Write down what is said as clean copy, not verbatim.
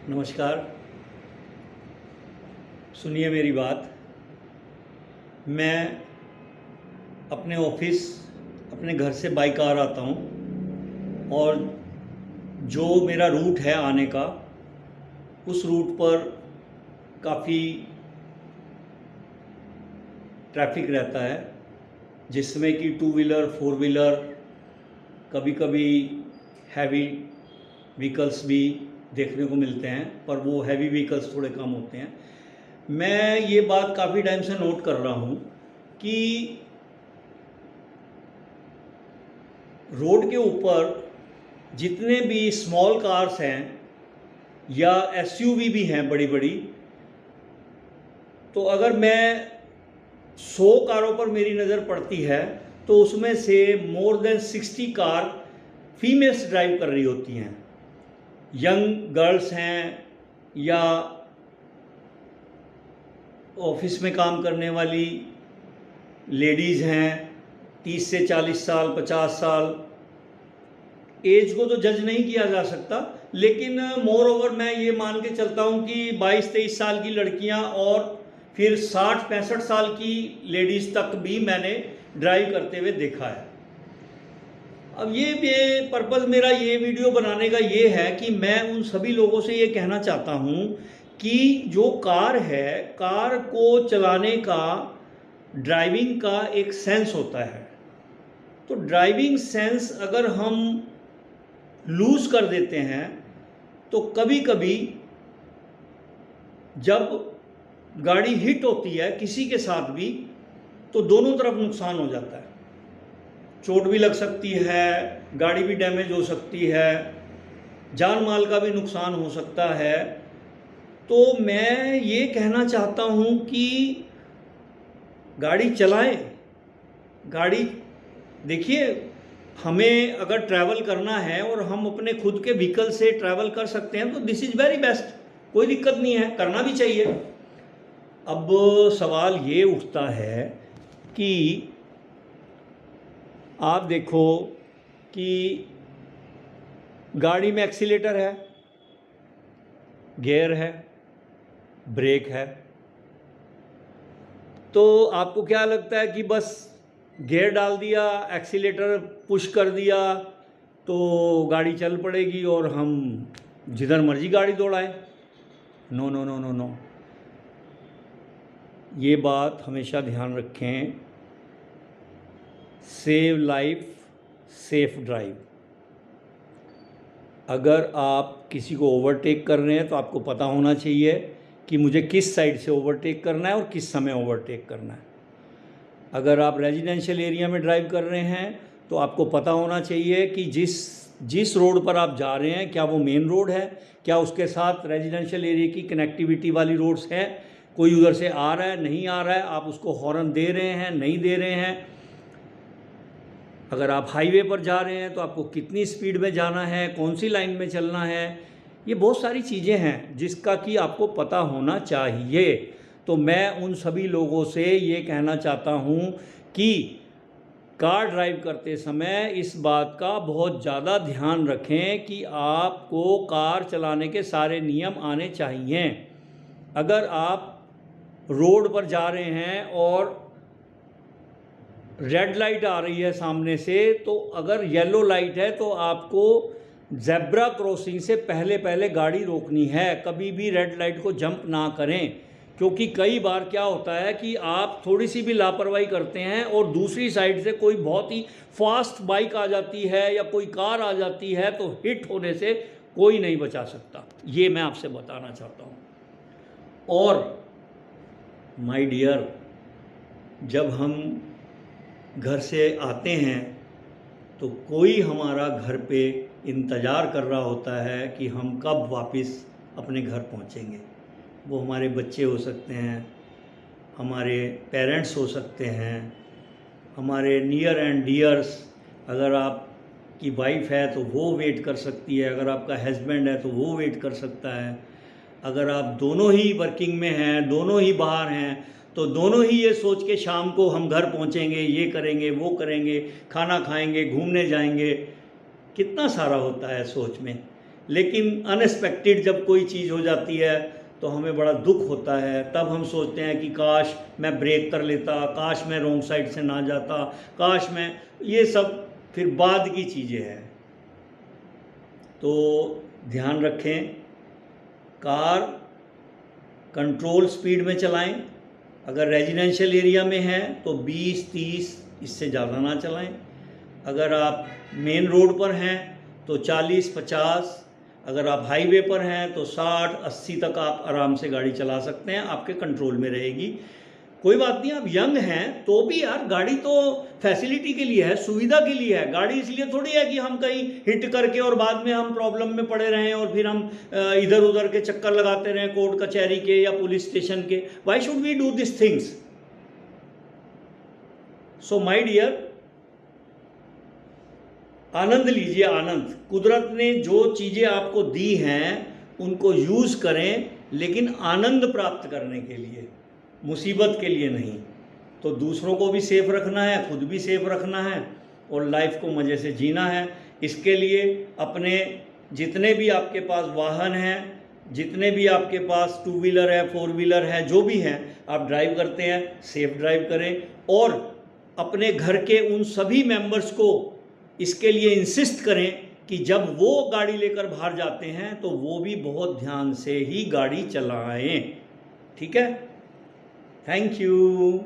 नमस्कार। सुनिए मेरी बात। मैं अपने ऑफिस अपने घर से बाई कार आता हूँ और जो मेरा रूट है आने का, उस रूट पर काफ़ी ट्रैफिक रहता है, जिसमें कि टू व्हीलर, फोर व्हीलर, कभी कभी हैवी व्हीकल्स भी देखने को मिलते हैं, पर वो हैवी व्हीकल्स थोड़े कम होते हैं। मैं ये बात काफ़ी टाइम से नोट कर रहा हूँ कि रोड के ऊपर जितने भी स्मॉल कार्स हैं या एसयूवी भी हैं बड़ी बड़ी, तो अगर मैं 100 कारों पर मेरी नज़र पड़ती है तो उसमें से more than 60 car females drive कर रही होती हैं। यंग गर्ल्स हैं या ऑफिस में काम करने वाली लेडीज़ हैं, 30 से 40 साल, 50 साल। एज को तो जज नहीं किया जा सकता, लेकिन मोर ओवर मैं ये मान के चलता हूँ कि 22-23 साल की लड़कियाँ और फिर 60-65 साल की लेडीज़ तक भी मैंने ड्राइव करते हुए देखा है। अब ये पर्पज़ मेरा ये वीडियो बनाने का ये है कि मैं उन सभी लोगों से ये कहना चाहता हूँ कि जो कार है, कार को चलाने का, ड्राइविंग का एक सेंस होता है। तो ड्राइविंग सेंस अगर हम लूज कर देते हैं तो कभी कभी जब गाड़ी हिट होती है किसी के साथ भी, तो दोनों तरफ नुकसान हो जाता है। चोट भी लग सकती है, गाड़ी भी डैमेज हो सकती है, जान माल का भी नुकसान हो सकता है। तो मैं ये कहना चाहता हूँ कि गाड़ी चलाएं। गाड़ी देखिए, हमें अगर ट्रैवल करना है और हम अपने खुद के व्हीकल से ट्रैवल कर सकते हैं तो दिस इज़ वेरी बेस्ट, कोई दिक्कत नहीं है, करना भी चाहिए। अब सवाल ये उठता है कि आप देखो कि गाड़ी में एक्सीलेटर है, गियर है, ब्रेक है, तो आपको क्या लगता है कि बस गियर डाल दिया, एक्सीलेटर पुश कर दिया तो गाड़ी चल पड़ेगी और हम जिधर मर्जी गाड़ी दौड़ाएं? No no no no no, ये बात हमेशा ध्यान रखें। Save life, safe drive. अगर आप किसी को ओवरटेक कर रहे हैं तो आपको पता होना चाहिए कि मुझे किस साइड से ओवरटेक करना है और किस समय ओवरटेक करना है। अगर आप रेजिडेंशियल एरिया में ड्राइव कर रहे हैं तो आपको पता होना चाहिए कि जिस रोड पर आप जा रहे हैं, क्या वो मेन रोड है, क्या उसके साथ रेजिडेंशियल एरिया की कनेक्टिविटी वाली रोड्स हैं, कोई उधर से आ रहा है, नहीं आ रहा है, आप उसको हॉर्न दे रहे हैं, नहीं दे रहे हैं। अगर आप हाईवे पर जा रहे हैं तो आपको कितनी स्पीड में जाना है, कौन सी लाइन में चलना है, ये बहुत सारी चीज़ें हैं जिसका कि आपको पता होना चाहिए। तो मैं उन सभी लोगों से ये कहना चाहता हूँ कि कार ड्राइव करते समय इस बात का बहुत ज़्यादा ध्यान रखें कि आपको कार चलाने के सारे नियम आने चाहिए। अगर आप रोड पर जा रहे हैं और रेड लाइट आ रही है सामने से, तो अगर येलो लाइट है तो आपको जेब्रा क्रॉसिंग से पहले पहले गाड़ी रोकनी है। कभी भी रेड लाइट को जंप ना करें, क्योंकि कई बार क्या होता है कि आप थोड़ी सी भी लापरवाही करते हैं और दूसरी साइड से कोई बहुत ही फास्ट बाइक आ जाती है या कोई कार आ जाती है, तो हिट होने से कोई नहीं बचा सकता। ये मैं आपसे बताना चाहता हूँ। और माय डियर, जब हम घर से आते हैं तो कोई हमारा घर पे इंतज़ार कर रहा होता है कि हम कब वापस अपने घर पहुंचेंगे। वो हमारे बच्चे हो सकते हैं, हमारे पेरेंट्स हो सकते हैं, हमारे नियर एंड डियर्स। अगर आपकी वाइफ है तो वो वेट कर सकती है, अगर आपका हस्बैंड है तो वो वेट कर सकता है, अगर आप दोनों ही वर्किंग में हैं, दोनों ही बाहर हैं, तो दोनों ही ये सोच के शाम को हम घर पहुंचेंगे, ये करेंगे, वो करेंगे, खाना खाएंगे, घूमने जाएंगे, कितना सारा होता है सोच में। लेकिन अनएक्सपेक्टेड जब कोई चीज़ हो जाती है तो हमें बड़ा दुख होता है। तब हम सोचते हैं कि काश मैं ब्रेक कर लेता, काश मैं रोंग साइड से ना जाता, काश मैं, ये सब फिर बाद की चीज़ें हैं। तो ध्यान रखें, कार कंट्रोल स्पीड में चलाएं। अगर रेजिडेंशियल एरिया में है तो 20-30, इससे ज़्यादा ना चलाएं। अगर आप मेन रोड पर हैं तो 40-50, अगर आप हाईवे पर हैं तो 60-80 तक आप आराम से गाड़ी चला सकते हैं, आपके कंट्रोल में रहेगी। कोई बात नहीं, आप यंग हैं तो भी यार, गाड़ी तो फैसिलिटी के लिए है, सुविधा के लिए है। गाड़ी इसलिए थोड़ी है कि हम कहीं हिट करके और बाद में हम प्रॉब्लम में पड़े रहें और फिर हम इधर उधर के चक्कर लगाते रहें कोर्ट कचहरी के या पुलिस स्टेशन के। Why should we do this things? So my dear, आनंद लीजिए, आनंद। कुदरत ने जो चीज़ें आपको दी हैं उनको यूज़ करें, लेकिन आनंद प्राप्त करने के लिए, मुसीबत के लिए नहीं। तो दूसरों को भी सेफ रखना है, खुद भी सेफ रखना है और लाइफ को मज़े से जीना है। इसके लिए अपने जितने भी आपके पास वाहन हैं, जितने भी आपके पास 2 व्हीलर है, 4 व्हीलर है, जो भी हैं, आप ड्राइव करते हैं, सेफ ड्राइव करें। और अपने घर के उन सभी मेंबर्स को इसके लिए इंसिस्ट करें कि जब वो गाड़ी लेकर बाहर जाते हैं तो वो भी बहुत ध्यान से ही गाड़ी चलाएं। ठीक है? Thank you.